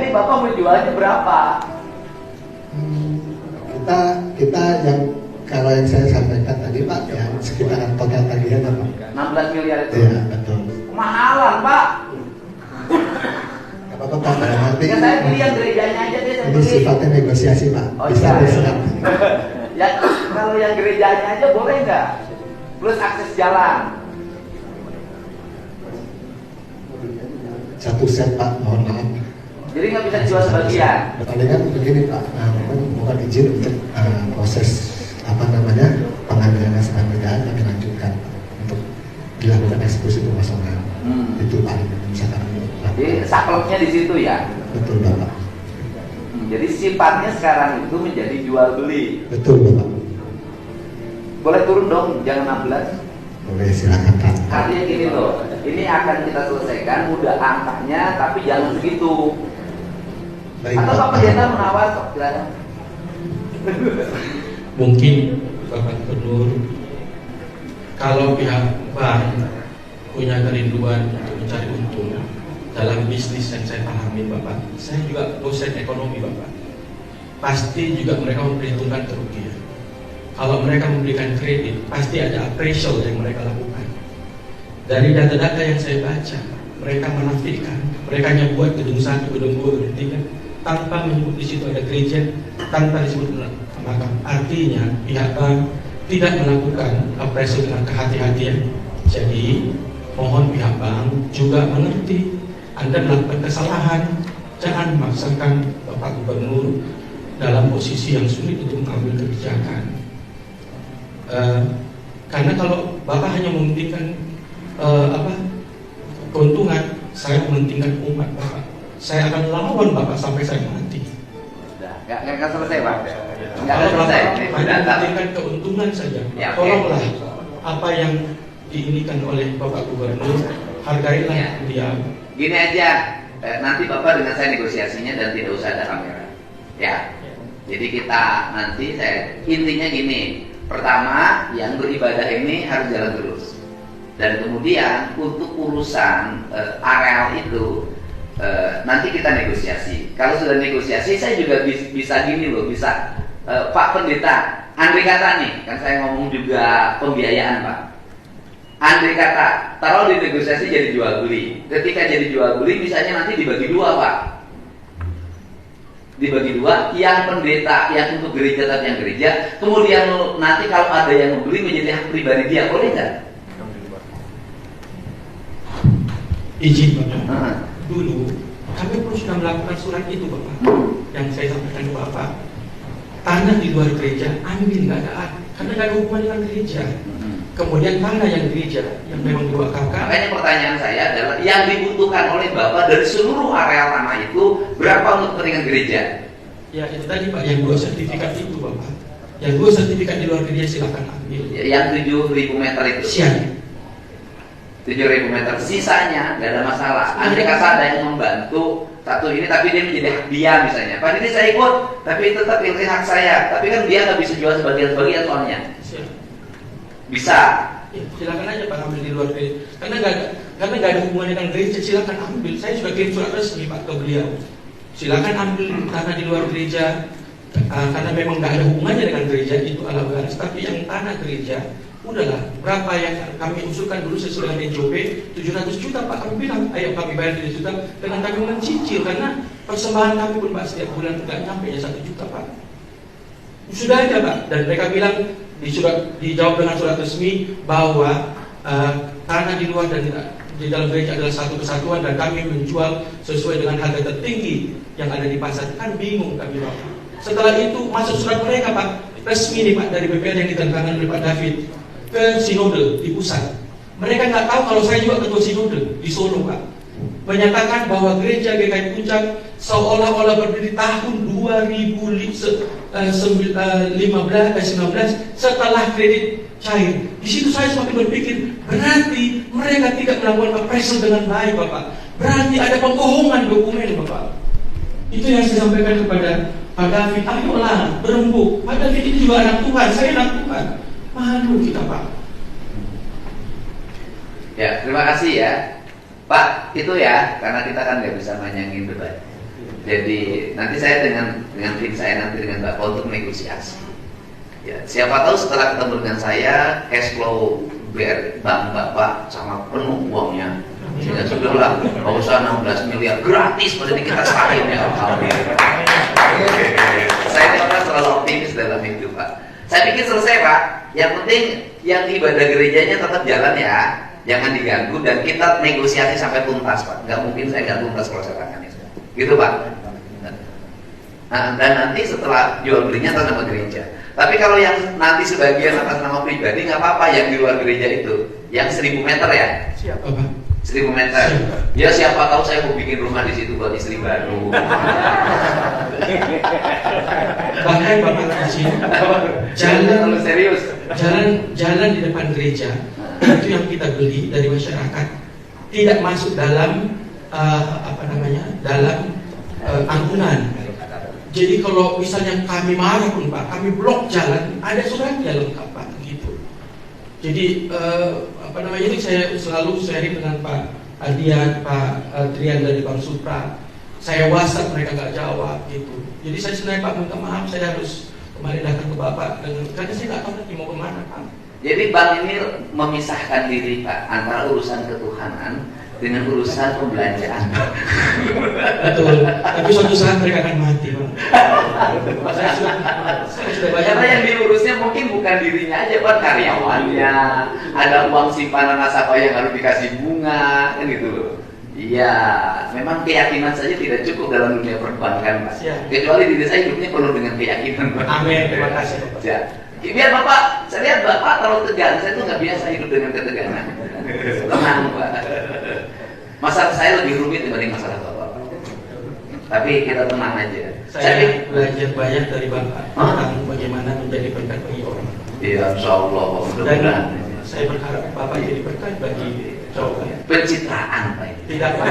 Ini Bapak mau jualnya berapa? Kita yang kalau yang saya sampaikan tadi Pak, yang sekitaran total tagihan apa? 16 miliar itu. Iya betul. Kemahalan Pak. Gak apa-apa Pak, nanti Ya saya beli yang gerejanya aja deh. ini sifatnya negosiasi Pak. Oh, Bisa iya. diserap. Ya kalau yang gerejanya aja boleh nggak? Plus akses jalan. Satu set Pak, mohon maaf. Jadi nggak bisa dijual sebagian. Palingan begini Pak, mohon izin untuk proses pengambilan naskah kerjaan kami lanjutkan untuk dilakukan eksekusi pengosongan. Itu paling misalkan. Jadi sakleknya di situ ya. Betul Bapak. Jadi sifatnya sekarang itu menjadi jual beli. Betul Bapak. Boleh turun dong, jangan 16. Boleh silakan Pak. Artinya gini loh, ini akan kita selesaikan mudah angkanya, tapi jangan segitu. Baik, Atau Pak Pendeta menawar kok, silakan. Mungkin Bapak Gubernur, kalau pihak bank punya kerinduan untuk mencari untung dalam bisnis yang saya pahami Bapak, saya juga dosen ekonomi Bapak, pasti juga mereka memperhitungkan kerugian. Kalau mereka memberikan kredit, pasti ada appraisal yang mereka lakukan. Dari data-data yang saya baca, mereka menafikan, mereka hanya buat gedung 1, gedung 2, gedung 3, tanpa menyebut di situ ada gereja, tanpa disebut makam. Artinya pihak bank tidak melakukan appraisal dengan kehati-hatian. Jadi mohon pihak bank juga mengerti Anda melakukan kesalahan, jangan memaksakan Bapak Gubernur dalam posisi yang sulit untuk mengambil kebijakan. Karena kalau Bapak hanya mementingkan keuntungan, saya mementingkan umat Bapak. Saya akan lawan Bapak sampai saya mati. Nggak selesai Pak. Nggak Kalau selesai. Bapak hanya mementingkan keuntungan saja, Ya, tolonglah apa yang diinginkan oleh Bapak Gubernur, hargailah Ya. dia. Gini aja, nanti Bapak dengan saya negosiasinya dan tidak usah ada kamera. Ya. Jadi kita nanti intinya gini. Pertama, yang beribadah ini harus jalan terus. Dan kemudian untuk urusan areal itu nanti kita negosiasi. Kalau sudah negosiasi, saya juga bisa gini loh, bisa Pak Pendeta, andai kata nih, kan saya ngomong juga pembiayaan Pak. Andai kata, taruh di negosiasi jadi jual beli. Ketika jadi jual beli, misalnya nanti dibagi dua Pak. Dibagi dua, yang pendeta, yang untuk gereja dan yang gereja. Kemudian nanti kalau ada yang membeli menjadi hak pribadi dia, boleh nggak? Izin Bapak. Dulu kami pun sudah melakukan surat itu Bapak, yang saya sampaikan ke Bapak. Tanah di luar gereja ambil, nggak ada, karena nggak ada hubungan dengan gereja. Kemudian tanah yang gereja yang memang diwakafkan. Makanya pertanyaan saya adalah yang dibutuhkan oleh Bapak dari seluruh areal tanah itu berapa untuk kepentingan gereja? Ya itu tadi Pak, yang 2 sertifikat itu Bapak. Yang 2 sertifikat di luar gereja silakan ambil. Yang 7.000 meter itu. Siap. 7.000 meter. Sisanya nggak ada masalah. Andai kata ada yang membantu satu ini tapi dia menjadi hak dia misalnya. Pak ini saya ikut, tapi itu tetap ini hak saya. Tapi kan dia nggak bisa jual sebagian-sebagian soalnya. Siap. Bisa. Ya, silakan aja Pak ambil di luar gereja. Karena nggak ada hubungan dengan gereja, silakan ambil. Saya sudah kirim surat resmi Pak ke beliau. Silakan ambil tanah di luar gereja. Karena memang nggak ada hubungannya dengan gereja itu ala waris. Tapi yang tanah gereja, udahlah berapa yang kami usulkan dulu sesuai dengan NJOP 700 juta Pak, kami bilang ayo kami bayar 7 juta dengan kami mencicil karena persembahan kami pun Pak setiap bulan nggak nyampe ya 1 juta Pak. Sudah ada Pak, dan mereka bilang dijawab dengan surat resmi bahwa tanah di luar dan di dalam gereja adalah satu kesatuan dan kami menjual sesuai dengan harga tertinggi yang ada di pasar. Kan bingung kami Pak. Setelah itu masuk surat mereka Pak, resmi nih Pak dari BPR yang ditandatangani oleh Pak David ke sinode di pusat. Mereka nggak tahu kalau saya juga ketua sinode di Solo Pak, menyatakan bahwa gereja GKI Puncak seolah-olah berdiri tahun 2019 setelah kredit cair. Di situ saya semakin berpikir, berarti mereka tidak melakukan appraisal dengan baik Bapak. Berarti ada pembohongan dokumen Bapak. Itu yang saya sampaikan kepada Pak David, ayolah berembuk. Pak David itu juga anak Tuhan, saya anak Tuhan. Malu kita Pak. Ya, terima kasih ya Pak. Itu ya, karena kita kan nggak bisa manjangin debat. Jadi nanti saya dengan tim saya nanti dengan Bapak untuk negosiasi. Ya, siapa tahu setelah ketemu dengan saya, cash flow bank Bapak sama penuh uangnya. Sehingga sudahlah, nggak usah 16 miliar gratis, pada kita serahin ya. Saya ini orang selalu optimis dalam hidup, Pak. Saya pikir selesai, Pak. Yang penting yang ibadah gerejanya tetap jalan ya, jangan diganggu dan kita negosiasi sampai tuntas, Pak. Nggak mungkin saya nggak tuntas kalau saya tangani, gitu, Pak. Nah, dan nanti setelah jual belinya atas nama gereja. Tapi kalau yang nanti sebagian atas nama pribadi nggak apa-apa, yang di luar gereja itu, yang 1000 meter ya. Siapa, Pak? 1000 meter. Ya siapa tahu saya mau bikin rumah di situ buat istri baru. Bahkan Bapak kasih Jalan serius. jalan di depan gereja itu yang kita beli dari masyarakat tidak masuk dalam dalam angkunan. Jadi kalau misalnya kami marah pun Pak, kami blok jalan, ada suratnya lengkap Pak gitu. Jadi ini saya selalu sharing dengan Pak Adian, Pak Trian dari Bank Supra. Saya WhatsApp mereka nggak jawab gitu. Jadi saya sebenarnya Pak minta maaf, saya harus kemarin datang ke Bapak karena saya nggak tahu lagi mau kemana Pak. Jadi bank ini memisahkan diri Pak antara urusan ketuhanan dengan urusan pembelanjaan. Betul. Tapi suatu saat mereka akan mati Pak. Saya sudah banyak. Karena yang diurusnya mungkin bukan dirinya aja Pak, karyawannya. Ada uang simpanan nasabah yang harus dikasih bunga, kan gitu loh. Iya, memang keyakinan saja tidak cukup dalam dunia perbankan Pak. Kecuali diri saya hidupnya penuh dengan keyakinan Pak. Amin. Terima kasih Pak. Ya. Biar Bapak, saya lihat Bapak terlalu tegang, saya tuh nggak biasa hidup dengan ketegangan. Tenang Pak. Masalah saya lebih rumit dibanding masalah Bapak. Tapi kita tenang aja. Saya belajar banyak dari Bapak tentang bagaimana menjadi berkat bagi orang. Iya, Insya Allah. Dan saya berharap Bapak jadi berkat bagi coba. Pencitraan Pak. Tidak Pak.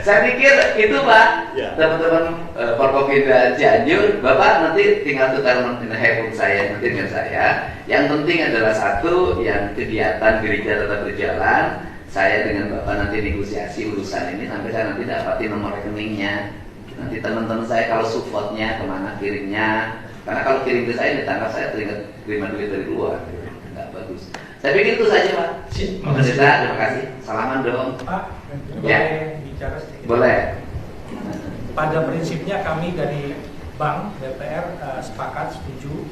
Saya pikir itu Pak, teman-teman Forkopimda Cianjur, Bapak nanti tinggal tukar handphone saya nanti dengan saya. Yang penting adalah satu, yang kegiatan gereja tetap berjalan. Saya dengan Bapak nanti negosiasi urusan ini sampai saya nanti dapatin nomor rekeningnya. Nanti teman-teman saya kalau supportnya kemana kirimnya, karena kalau kirim ke saya ditangkap saya terima duit dari luar, nggak bagus. Saya pikir itu saja Pak. Terima kasih. Salaman dong. Pak, ya. Bicara sedikit. Boleh. Pada prinsipnya kami dari Bank DPR sepakat, setuju.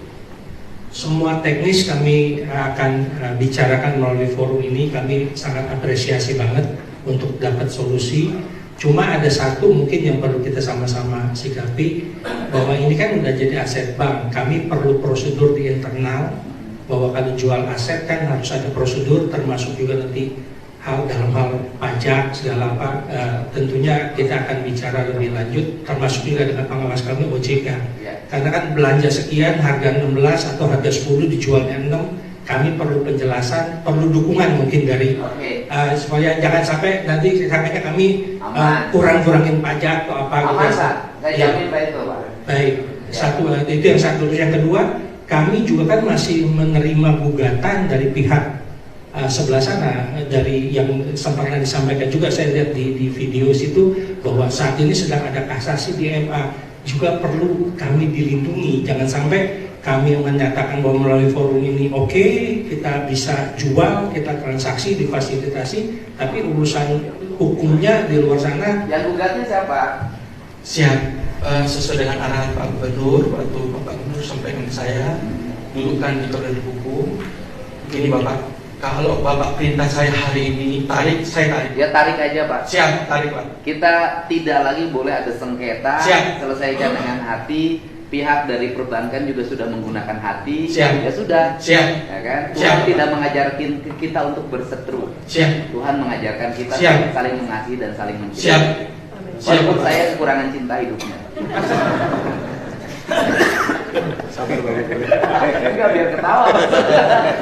Semua teknis kami akan bicarakan melalui forum ini. Kami sangat apresiasi banget untuk dapat solusi. Cuma ada satu mungkin yang perlu kita sama-sama sikapi, bahwa ini kan udah jadi aset bank. Kami perlu prosedur di internal, bahwa kalau jual aset kan harus ada prosedur, termasuk juga nanti dalam hal pajak segala apa. Tentunya kita akan bicara lebih lanjut, termasuk juga dengan pengawas kami OJK. Karena kan belanja sekian harga 16 atau harga 10 dijualnya 6, kami perlu penjelasan, perlu dukungan mungkin dari supaya jangan sampai nanti sampainya kami kurang-kurangin pajak atau apa gitu. Saya jamin Pak itu Pak. Baik, satu itu yang satu. Yang kedua, kami juga kan masih menerima gugatan dari pihak sebelah sana, dari yang sempat disampaikan juga saya lihat di video situ, bahwa saat ini sedang ada kasasi di MA. Juga perlu kami dilindungi, jangan sampai kami menyatakan bahwa melalui forum ini oke, kita bisa jual, kita transaksi, difasilitasi, tapi urusan hukumnya di luar sana. Yang gugatnya siapa? Siap, sesuai dengan arahan Pak Gubernur, waktu Bapak Gubernur sampaikan ke saya, dudukkan di koridor hukum. Ini Bapak, kalau Bapak perintah saya hari ini tarik, saya tarik. Ya tarik aja Pak. Siap, tarik Pak. Kita tidak lagi boleh ada sengketa. Siap. Selesaikan dengan hati. Pihak dari perbankan juga sudah menggunakan hati. Siap. Ya sudah. Siap. Ya kan? Siap. Tuhan tidak mengajarkan kita untuk berseteru. Siap. Tuhan mengajarkan kita Siap. saling mengasihi dan saling mencintai. Siap. Walaupun saya kekurangan cinta hidupnya. Enggak, biar ketawa.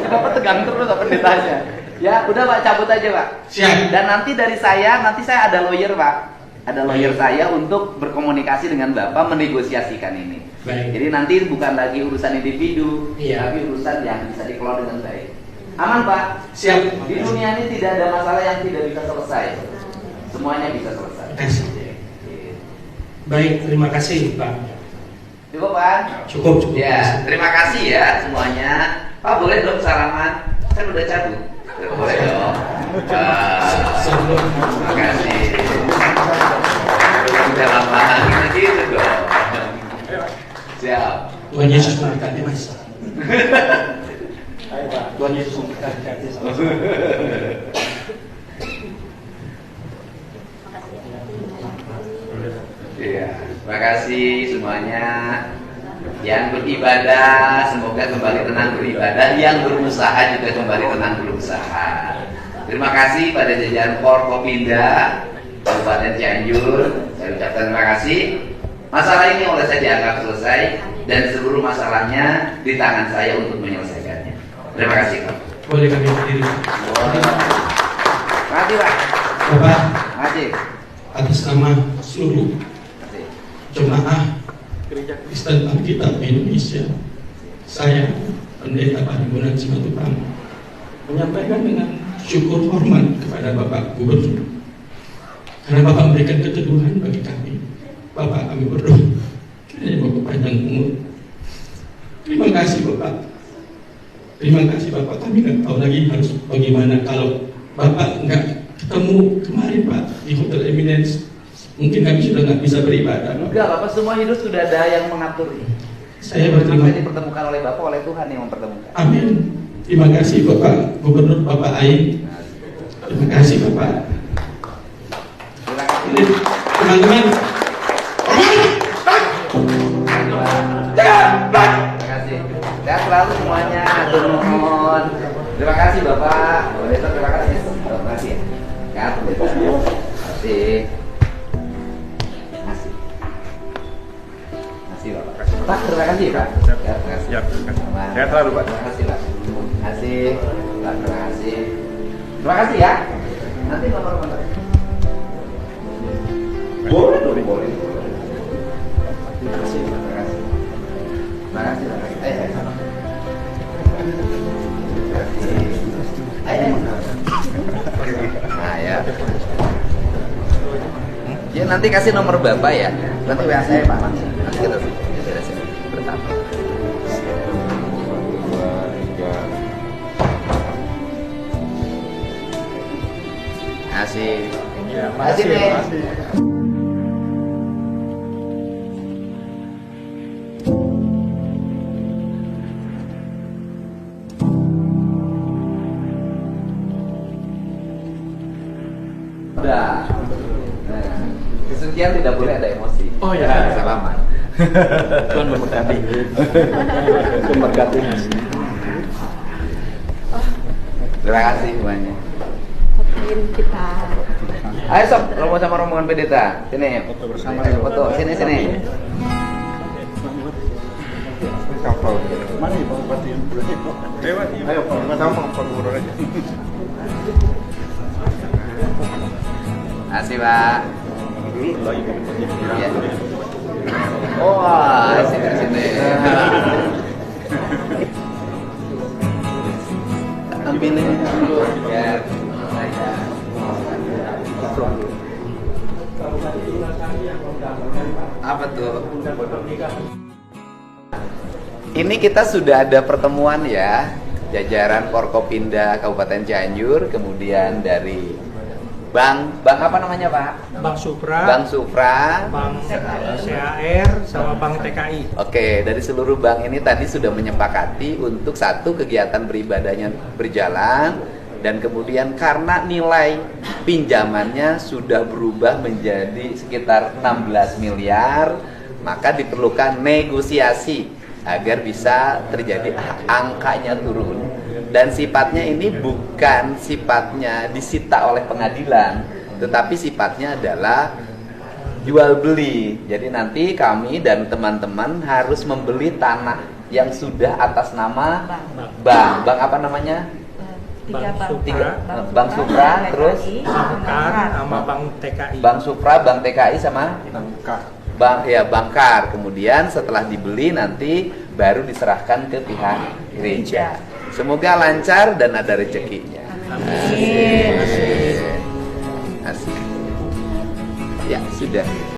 Bapak tegang terus apa ditanya. Ya, udah Pak, cabut aja Pak. Siap. Dan nanti dari saya, nanti saya ada lawyer Pak. Ada lawyer saya untuk berkomunikasi dengan Bapak menegosiasikan ini. Baik. Jadi nanti bukan lagi urusan individu, tapi urusan yang bisa dikelola dengan baik. Aman Pak? Siap. Di dunia ini tidak ada masalah yang tidak bisa selesai. Semuanya bisa selesai. Terima kasih. Baik, terima kasih Pak. Cukup Pak? Cukup. Ya, terima kasih ya semuanya. Pak boleh dong salaman? Kan udah cabut. Boleh dong. Sebelum Terima kasih. Udah lama gitu dong. Siap. Tuhan Yesus memberkati Mas. Tuhan Yesus memberkati. Iya, terima kasih semuanya. Yang beribadah semoga kembali tenang beribadah, yang berusaha juga kembali tenang berusaha. Terima kasih pada jajaran Forkopimda Kabupaten Cianjur. Saya ucapkan terima kasih. Masalah ini oleh saya dianggap selesai dan seluruh masalahnya di tangan saya untuk menyelesaikannya. Terima kasih Pak. Boleh kami berdiri. Terima kasih Pak. Bapak, Terima kasih. atas nama seluruh jemaah Kristen Alkitab Indonesia, saya Pendeta Parimonan Simatupang menyampaikan dengan syukur hormat kepada Bapak Gubernur karena Bapak memberikan keteguhan bagi kami. Bapak, kami berdoa kiranya Bapak panjang umur. Terima kasih Bapak. Terima kasih Bapak. Kami nggak tahu lagi harus bagaimana kalau Bapak nggak ketemu kemarin Pak di Hotel Eminence. Mungkin kami sudah nggak bisa beribadah. Enggak, Bapak semua hidup sudah ada yang mengatur. Saya berterima Sampai dipertemukan oleh Bapak, oleh Tuhan yang mempertemukan. Amin. Terima kasih Bapak Gubernur Bapak Ain. Terima kasih Bapak. Terima kasih. Ini, teman-teman. Terima kasih. Sehat selalu semuanya. Turun. Terima kasih Bapak. Pendeta terima kasih. Terima kasih. Ya, Pendeta. Terima kasih. Pak, terima kasih Pak. Ya, terima kasih. Sehat selalu Pak. Terima kasih Pak. Terima kasih. Pak, terima kasih. Terima kasih ya. Nanti nomor kontak. Boleh dong, boleh. Terima kasih. Terima kasih. Terima kasih. Ayo. Nah ya. Ya nanti kasih nomor Bapak ya. Nanti WA saya Pak langsung. Nanti kita beresin bersama. Asik. Asik nih. Udah. Nah, kesucian tidak boleh ada emosi. Oh ya. Salaman. Tuhan memberkati. Memberkati Mas. Terima kasih semuanya. Fotoin kita. Ayo sob, rombongan sama rombongan pendeta. Sini. Foto bersama. Foto. Sini sini. Kapal. Mana Pak Bupati? Lewat. Ayo Pak, sama Pak Gubernur aja. Asih Pak. Dulu lagi Pak Bupati. Ya. Oh, sini sini. Ambilin dulu biar saya. Apa tuh? Ini kita sudah ada pertemuan ya, jajaran Forkopimda Kabupaten Cianjur, kemudian dari Bang apa namanya Pak? Bang Supra, Bang Supra, Bang CAR, sama Bang TKI. Oke, dari seluruh bank ini tadi sudah menyepakati untuk satu kegiatan beribadahnya berjalan, dan kemudian karena nilai pinjamannya sudah berubah menjadi sekitar 16 miliar, maka diperlukan negosiasi agar bisa terjadi angkanya turun. Dan sifatnya ini bukan sifatnya disita oleh pengadilan, tetapi sifatnya adalah jual beli. Jadi nanti kami dan teman-teman harus membeli tanah yang sudah atas nama bank. Bank apa namanya? Bang Supra, terus Bangkar sama Bang TKI. Bang Supra, Bang TKI sama Bangkar. Kemudian setelah dibeli nanti baru diserahkan ke pihak gereja. Semoga lancar dan ada rezekinya. Amin. Asik. Ya sudah.